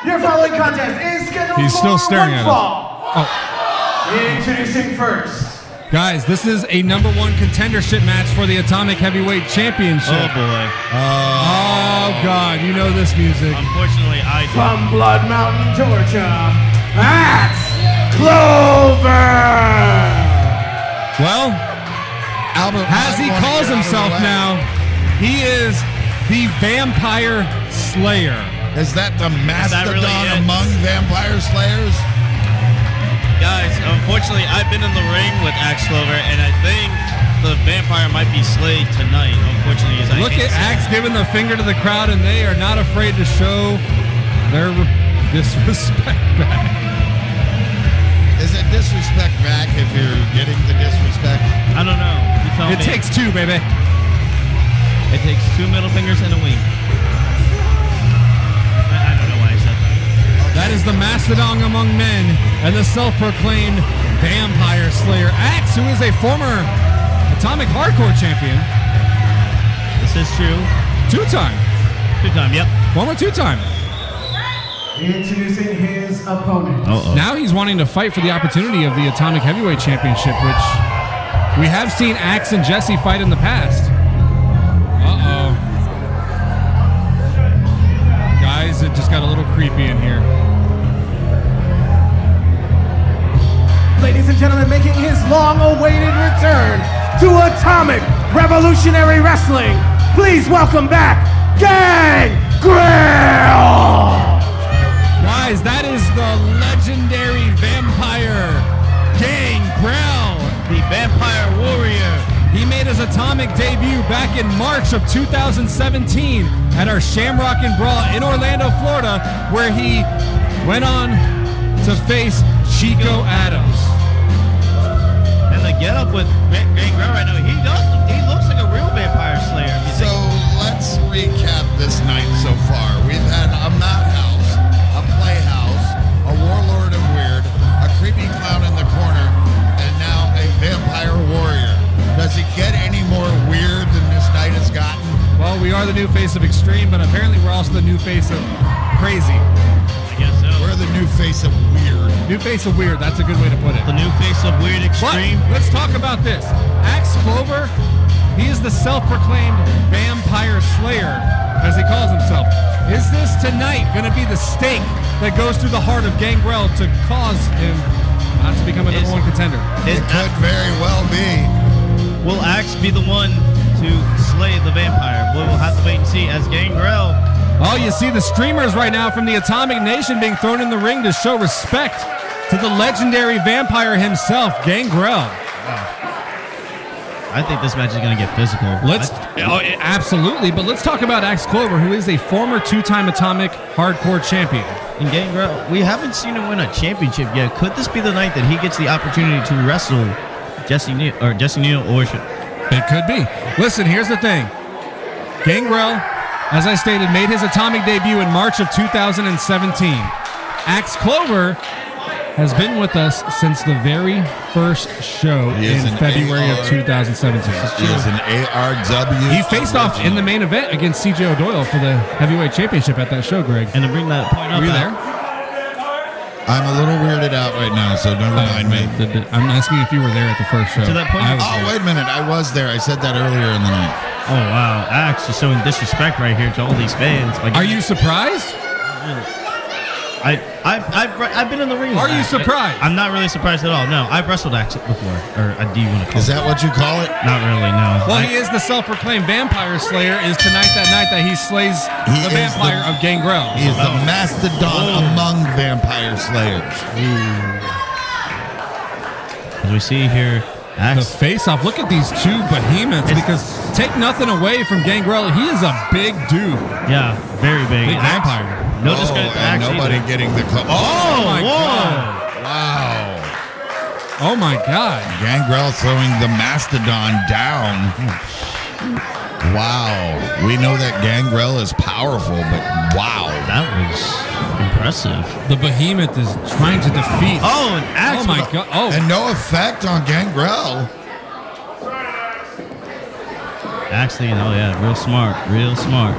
Your following contest is scheduled He's still staring at us. Oh. Introducing first. Guys, this is a #1 contendership match for the Atomic Heavyweight Championship. Oh, boy. Oh, God. You know this music. Unfortunately, I do. From Blood Mountain, Georgia, Axx Clover. Well, Albert, as he calls himself now, he is the Vampire Slayer. Is that the mastodon really among Vampire Slayers? Guys, unfortunately, I've been in the ring with Axx Clover, and I think the vampire might be slayed tonight. Unfortunately, Look at Axx giving the finger to the crowd, and they are not afraid to show their disrespect back. Is it disrespect back if you're getting the disrespect? I don't know. You tell It me. takes two, baby. It takes 2 middle fingers and a wink. I don't know why I said that. That is the mastodon among men and the self-proclaimed Vampire Slayer. Axx, who is a former Atomic Hardcore champion. This is true. Two-time. Two-time, yep. Former two-time. Introducing his opponent. Now he's wanting to fight for the opportunity of the Atomic Heavyweight Championship, which we have seen Axx and Jesse fight in the past. Uh-oh. Guys, it just got a little creepy in here. Ladies and gentlemen, making his long-awaited return to Atomic Revolutionary Wrestling, please welcome back Gangrel! Guys, that is the legendary vampire Gangrel, The Vampire Warrior. He made his Atomic debut back in March of 2017 at our Shamrock and Brawl in Orlando, Florida, where he went on to face Chico Adams. And the get-up with Gangrel right now, he looks like a real vampire slayer. So let's recap this night so far. We've had a madhouse, a playhouse, a warlord of weird, a creepy clown in the corner, and now a vampire warrior. Does it get any more weird than this night has gotten? Well, we are the new face of Extreme, but apparently we're also the new face of Crazy. I guess so. We're the new face of weird. New face of Weird, that's a good way to put it. The new face of Weird Extreme. But let's talk about this. Axx Clover, he is the self-proclaimed Vampire Slayer, as he calls himself. Is this tonight going to be the stake that goes through the heart of Gangrel to cause him not to become a #1 contender? It could very well be. Will Axx be the one to slay the vampire? We will have to wait and see as Gangrel. Oh, you see the streamers right now from the Atomic Nation being thrown in the ring to show respect to the legendary vampire himself, Gangrel. I think this match is going to get physical. Absolutely, but let's talk about Axx Clover, who is a former two-time Atomic Hardcore champion. In Gangrel, we haven't seen him win a championship yet. Could this be the night that he gets the opportunity to wrestle Jesse Neal, or should... It could be. Listen, here's the thing. Gangrel, as I stated, made his Atomic debut in March of 2017. Axx Clover has been with us since the very first show in February of 2017. He is an ARW. He faced off in the main event against CJ O'Doyle for the Heavyweight Championship at that show, Greg. And to bring that point up, were you there? I'm a little weirded out right now, so don't remind me. I'm asking if you were there at the first show. To that point? Wait a minute. I was there. I said that earlier in the night. Oh, wow. Axx is showing disrespect right here to all these fans. Are you surprised? I've been in the ring. Are you surprised? I'm not really surprised at all. No, I've wrestled Axx before. Or do you want to call it? Is that what you call it? Not really, no. Well, he is the self-proclaimed Vampire Slayer. Is tonight that night that he slays the vampire of Gangrel. He is the mastodon among vampire slayers. As we see here, Axx. The face-off. Look at these two behemoths, because take nothing away from Gangrel. He is a big dude. Yeah, very big. Big vampire. No discredit to Axx nobody either. getting the Oh my God. Wow. Oh my God. Gangrel throwing the mastodon down. Wow. We know that Gangrel is powerful, but wow. That was impressive. The behemoth is trying to defeat. Oh, and Axx. Oh my God. Oh. And no effect on Gangrel. Actually, oh yeah, real smart. Real smart.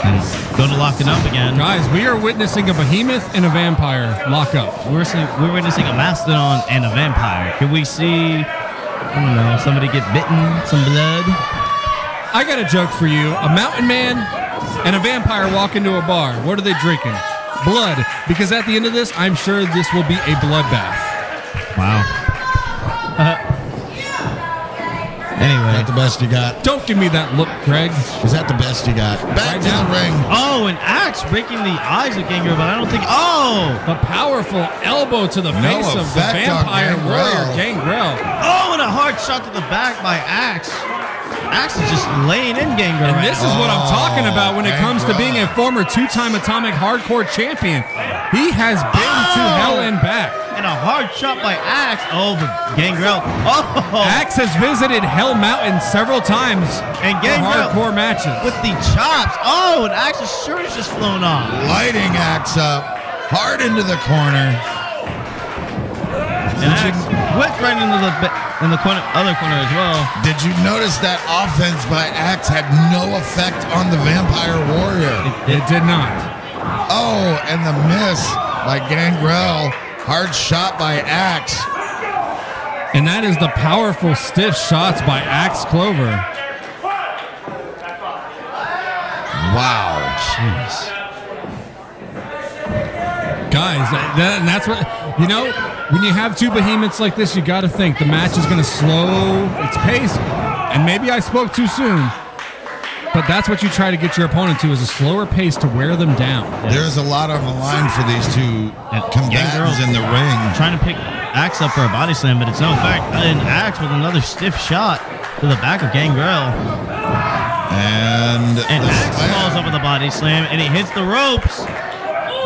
and go to locking up again. Guys, we are witnessing a behemoth and a vampire lock up. We're witnessing a mastodon and a vampire. Can we see, I don't know, somebody get bitten, some blood? I got a joke for you. A mountain man and a vampire walk into a bar. What are they drinking? Blood. Because at the end of this, I'm sure this will be a bloodbath. Wow. Anyway. Is that the best you got? Don't give me that look, Gregg. Is that the best you got? Back to the ring. Oh, an Axx breaking the eyes of Gangrel, but I don't think... Oh! A powerful elbow to the face of the effect on vampire Gangrel. warrior, Gangrel. Oh, and a hard shot to the back by Axx. Axx is just laying in Gangrel And right this now. is what I'm talking about when it comes to being a former 2-time Atomic Hardcore champion. He has been to hell and back. And a hard shot by Axx. Oh, but Gangrel. Oh! Axx has visited Hell Mountain several times And for Gangrel hardcore matches. with the chops. Oh, and Axx's shirt is just flown off. Lighting Axx up. Hard into the corner. And Axx went right into the corner, other corner as well. Did you notice that offense by Axx had no effect on the Vampire Warrior? It did not. Oh, and the miss by Gangrel. Hard shot by Axx. And that is the powerful stiff shots by Axx Clover. Wow. Jeez. Guys, and that's what, you know, when you have two behemoths like this, you got to think the match is going to slow its pace. And maybe I spoke too soon, but that's what you try to get your opponent to, is a slower pace to wear them down. There's a lot on the line for these two combatants in the ring. Trying to pick Axx up for a body slam, but it's no effect. And Axx with another stiff shot to the back of Gangrel. And Axx falls up with a body slam, and he hits the ropes.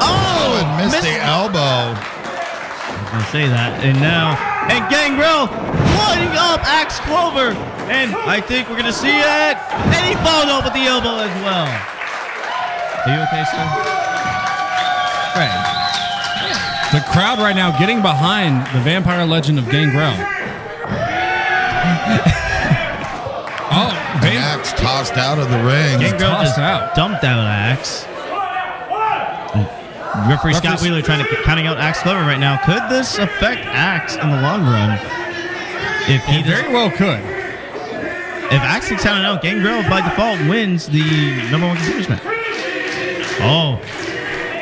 Oh, and missed the elbow. I was going to say that. And now, and Gangrel lighting up Axx Clover. And I think we're going to see it. And he followed up with the elbow as well. Are you okay, sir? Right. The crowd right now getting behind the vampire legend of Gangrel. Oh, Axx tossed out of the ring. Gangrel tossed just out. dumped out Axx. Referee Scott Wheeler trying to counting out Axx Clover right now. Could this affect Axx in the long run? If he It very well could. If Axx gets counted out, Gangrel by default wins the #1 contenders match. Oh,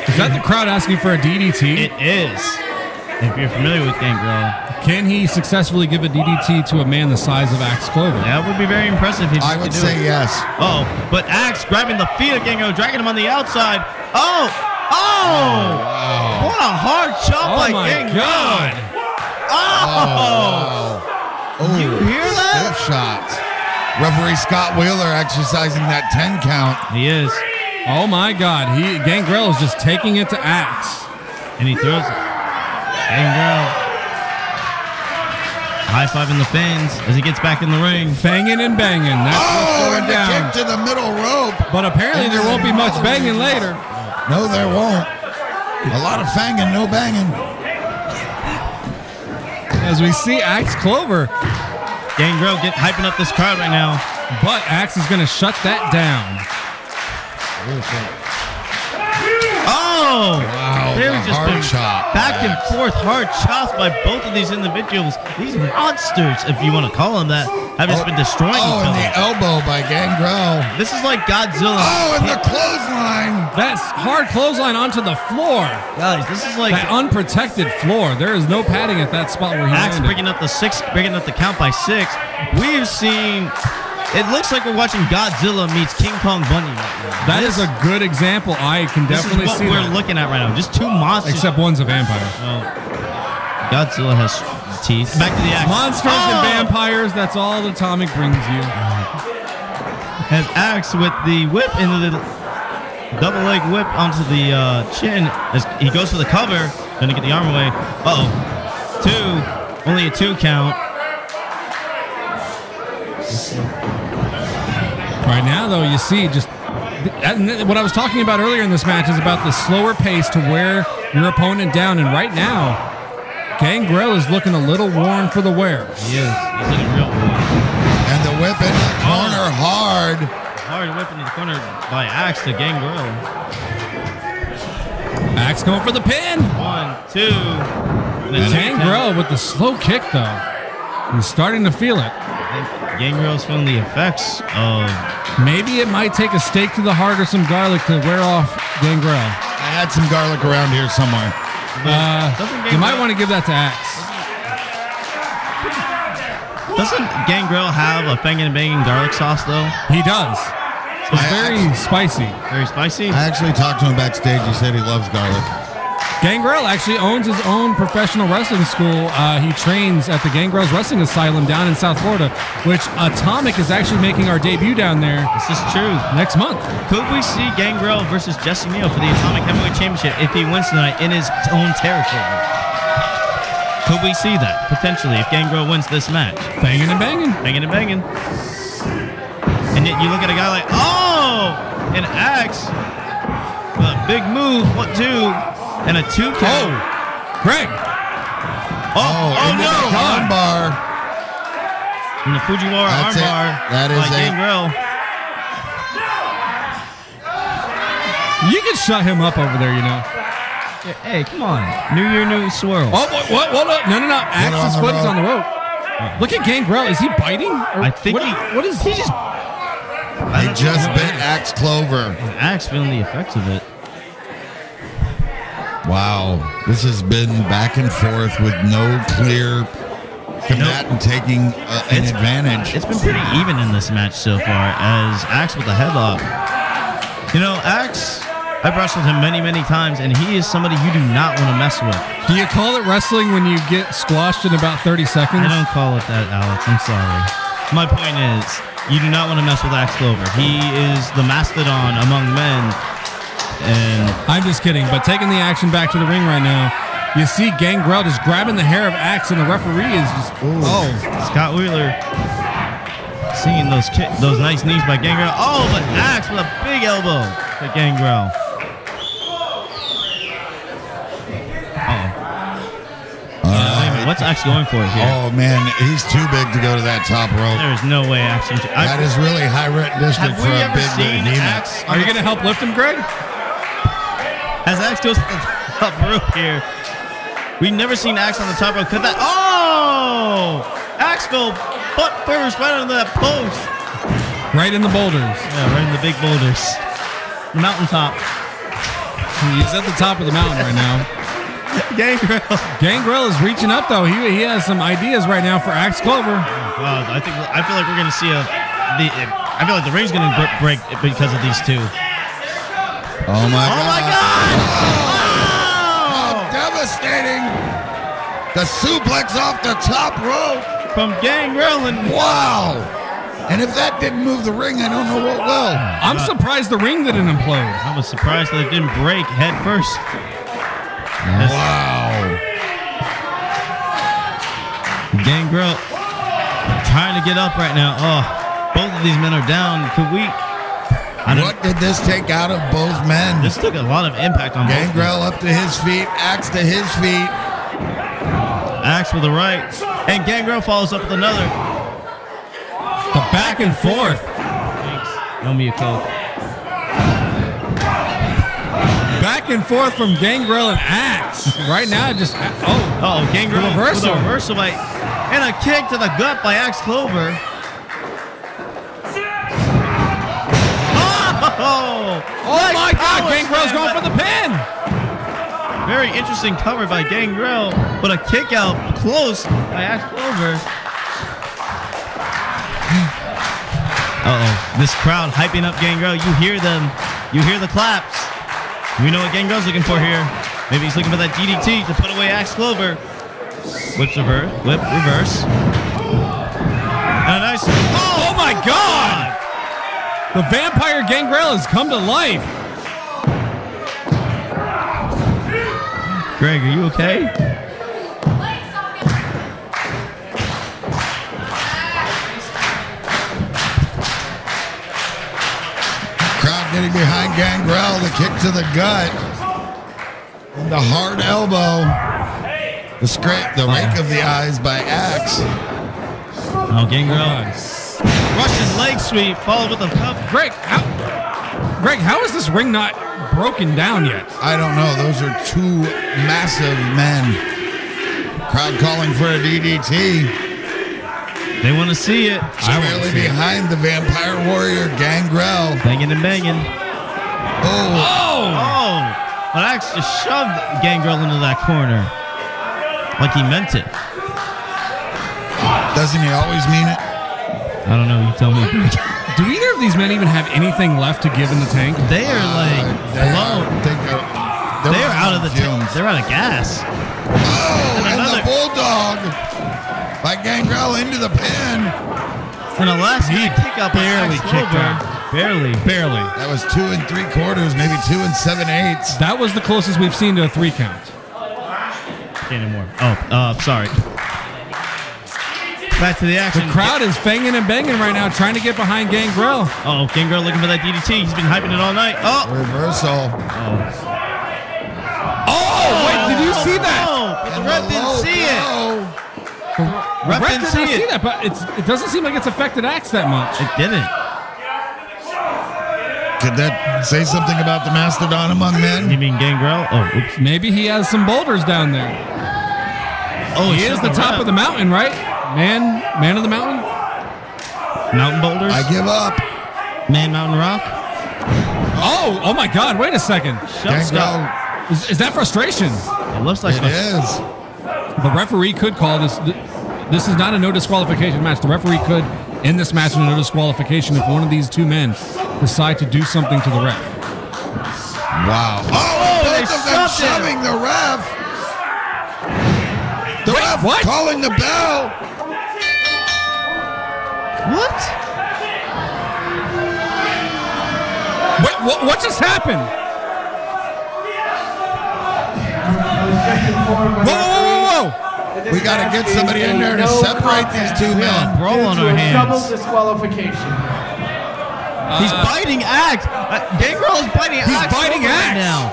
Is that the crowd asking for a DDT? it is. If you're familiar with Gangrel, Can he successfully give a DDT to a man the size of Axx Clover? that would be very impressive. If I he would could do say it. yes. Oh, but Axx grabbing the feet of Gangrel, dragging him on the outside. Oh, oh! Wow. What a hard shot by Oh my Gangrel! God! Oh! Oh, You hear that? Stiff shots. Referee Scott Wheeler exercising that 10 count. He is, Oh my God! Gangrel is just taking it to Axx. and he throws it. Gangrel high five in the fans as he gets back in the ring. Fanging and banging. That's what's Oh, going and the down. kick to the middle rope. But apparently there won't be much banging later. No, there won't. A lot of fanging, no banging. As we see Axx Clover, Gangrel hyping up this crowd right now. but Axx is going to shut that down. Oh! Wow, There's the just hard been chop. back and forth hard chops by both of these individuals. These monsters, if you want to call them that, have just been destroying each Oh, and the other. elbow by Gangrel. This is like Godzilla. Oh, and the clothesline. That's hard clothesline onto the floor. Guys, this is like That unprotected floor. There is no padding at that spot where he Axx landed. breaking up the count by 6. We've seen. It looks like we're watching Godzilla meets King Kong Bunny right now. That is a good example. I can This definitely is what see we're that. looking at right now. Just two monsters. Except one's a vampire. Godzilla has teeth. Back to the Axx. Monsters Oh! and vampires, that's all the Atomic brings you. Has Axx with the whip into the double leg whip onto the chin as he goes for the cover. Gonna get the arm away. Uh-oh. 2. Only a 2 count. Right now, though, you see just what I was talking about earlier in this match is about the slower pace to wear your opponent down. And right now, Gangrel is looking a little worn for the wear. He is. He's looking real good. And the whip in the corner hard. hard whip into the corner by Axx to Gangrel. Axx going for the pin. 1, 2. Gangrel with the slow kick, though. He's starting to feel it. Gangrel's feeling the effects of... Maybe it might take a stake to the heart or some garlic to wear off Gangrel. I had some garlic around here somewhere. You might want to give that to Axx. Doesn't Gangrel have a banging and banging garlic sauce, though? He does. It's very spicy. Very spicy? I actually talked to him backstage. He said he loves garlic. Gangrel actually owns his own professional wrestling school. He trains at the Gangrel's Wrestling Asylum down in South Florida, which Atomic is actually making our debut down there. This is true. Next month. Could we see Gangrel versus Jesse Neal for the Atomic Heavyweight Championship if he wins tonight in his own territory? Could we see that, potentially, if Gangrel wins this match? Banging and banging. Banging and banging. And yet you look at a guy like, oh! And Axx, with a big move, 1, 2... And a 2 count. Oh, Gregg. Oh no. Armbar. And the Fujiwara That's it. armbar. That is by Gangrel. You can shut him up over there, you know. Hey, come on. New year, new swirl. Oh, what? No. Axx's foot is on the rope. Look at Gangrel. Is he biting? Or I think what is he? He just bit Axx Clover. Axx feeling the effects of it. Wow, this has been back and forth with no clear combatant taking an advantage. It's been pretty even in this match so far, as Axx with the headlock. You know, Axx, I've wrestled him many, many times, and he is somebody you do not want to mess with. Do you call it wrestling when you get squashed in about 30 seconds? I don't call it that, Alex. I'm sorry. My point is, you do not want to mess with Axx Clover. He is the mastodon among men. And I'm just kidding, but taking the action back to the ring right now, you see Gangrel just grabbing the hair of Axx, and the referee is just Scott Wheeler seeing those nice knees by Gangrel. Oh, but Axx with a big elbow to Gangrel. Wait a minute, what's Axx going for here? Oh man, he's too big to go to that top rope. There is no way Axx. That is really high rent district for a big Axx? Are you going to help lift him, Gregg? As Axx goes to the top rope here, we've never seen Axx on the top rope. Could that? Oh! Axx fell butt first right under that post. Right in the boulders. Yeah, right in the big boulders. The mountaintop. He's at the top of the mountain right now. Gangrel is reaching up, though. He has some ideas right now for Axx Clover. Oh, God. I feel like we're going to see I feel like the ring's going to break because of these two. Oh my God! Oh! How devastating! The suplex off the top rope from Gangrel, and wow! And if that didn't move the ring, I don't know what will. I'm surprised the ring didn't implode. I was surprised that it didn't break head first. Wow! Gangrel trying to get up right now. Oh, both of these men are down. Could we? What did this take out of both men? This took a lot of impact on Gangrel up to his feet, Axx to his feet. Axx with the right, and Gangrel follows up with another. The back and forth. Thanks. Owe me a Coke. Back and forth from Gangrel and Axx. Right now, just Gangrel reversal. With a reversal and a kick to the gut by Axx Clover. Oh my God! Gangrel's going for the pin. Very interesting cover by Gangrel, but a kick out close by Axx Clover. This crowd hyping up Gangrel. You hear them. You hear the claps. We know what Gangrel's looking for here. Maybe he's looking for that DDT to put away Axx Clover. Whip reverse. And a nice. Oh my God! The vampire Gangrel has come to life. Gregg, are you okay? Crowd getting behind Gangrel. The kick to the gut. And the hard elbow. The rake of the eyes by Axx. Oh, Gangrel. Russian leg sweep followed with a cup. Greg, how is this ring not broken down yet? I don't know. Those are two massive men. Crowd calling for a DDT. They want to see it. Squarely behind the Vampire Warrior, Gangrel. Banging and banging. Oh. But Axx just shoved Gangrel into that corner. Like he meant it. Doesn't he always mean it? I don't know. You tell me. Do either of these men even have anything left to give in the tank? They are like blown. They are out of the tank. They're out of gas. Oh, and the Bulldog by Gangrel into the pin. And a last minute kick up. Barely kicked out. Barely. That was 2 3/4, maybe 2 7/8. That was the closest we've seen to a 3 count. Can't anymore. Sorry. Back to the action. The crowd is banging and banging right now, trying to get behind Gangrel. Oh, Gangrel looking for that DDT. He's been hyping it all night. Oh. Reversal. Oh, wait, did you see that? But the ref didn't see it. The ref didn't see that, but it doesn't seem like it's affected Axx that much. It didn't. Could that say something about the Mastodon among men? You mean Gangrel? Oh, oops. Maybe he has some boulders down there. Oh, he is the top of the mountain, right? Man of the mountain? Mountain boulders? I give up. Man, mountain rock? Oh my God, wait a second. Gangrel. Is that frustration? It looks like It is. The referee could call this. This is not a no disqualification match. The referee could end this match in a no disqualification if one of these two men decide to do something to the ref. Wow. Oh, both of them shoving the ref. The ref calling the bell. What? Wait, what just happened? Whoa! We got to get somebody in there to separate these two men. Brawl on our hands. Double disqualification. He's biting Axx. Gangrel is biting Axx. He's biting Axx now.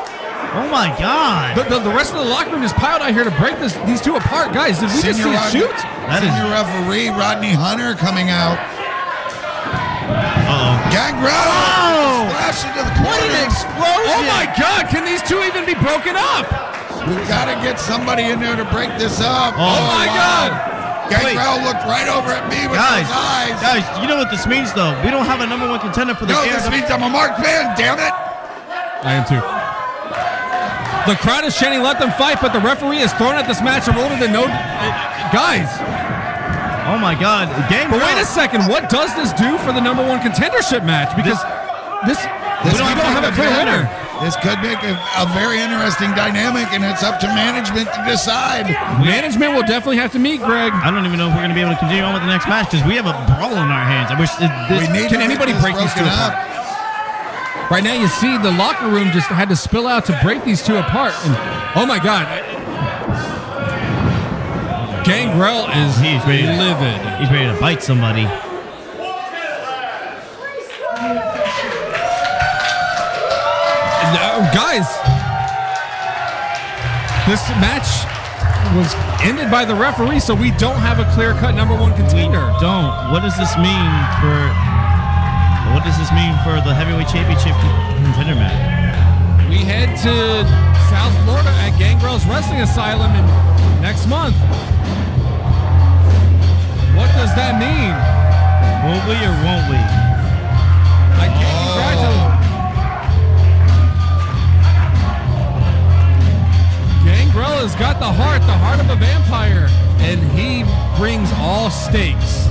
Oh my God. The rest of the locker room is piled out here to break these two apart. Guys, did we just see a shoot? Senior referee Rodney Hunter coming out. Gangrel! Splash into the corner. What an explosion! Oh my God, can these two even be broken up? We've got to get somebody in there to break this up. Oh my God! Gangrel looked right over at me with his eyes. Guys, you know what this means, though? We don't have a #1 contender for the No, this means I'm a marked man, damn it! I am too. The crowd is chanting, let them fight, but the referee is thrown at this match and ordered the no... Guys! Oh my God. Gangrel. But wait a second, what does this do for the #1 contendership match? Because we don't have a clear winner. This could make a very interesting dynamic, and it's up to management to decide. Management will definitely have to meet, Greg. I don't even know if we're going to be able to continue on with the next match because we have a brawl in our hands. I wish Can anybody break these two apart? Right now, you see the locker room just had to spill out to break these two apart. And oh my God. Gangrel is livid. He's ready to bite somebody. Guys, this match was ended by the referee, so we don't have a clear-cut #1 contender. We don't. What does this mean for the heavyweight championship contender match? We head to South Florida at Gangrel's Wrestling Asylum next month. What does that mean? Will we or won't we? I can't congratulate. Gangrel has got the heart of a vampire, and he brings all stakes.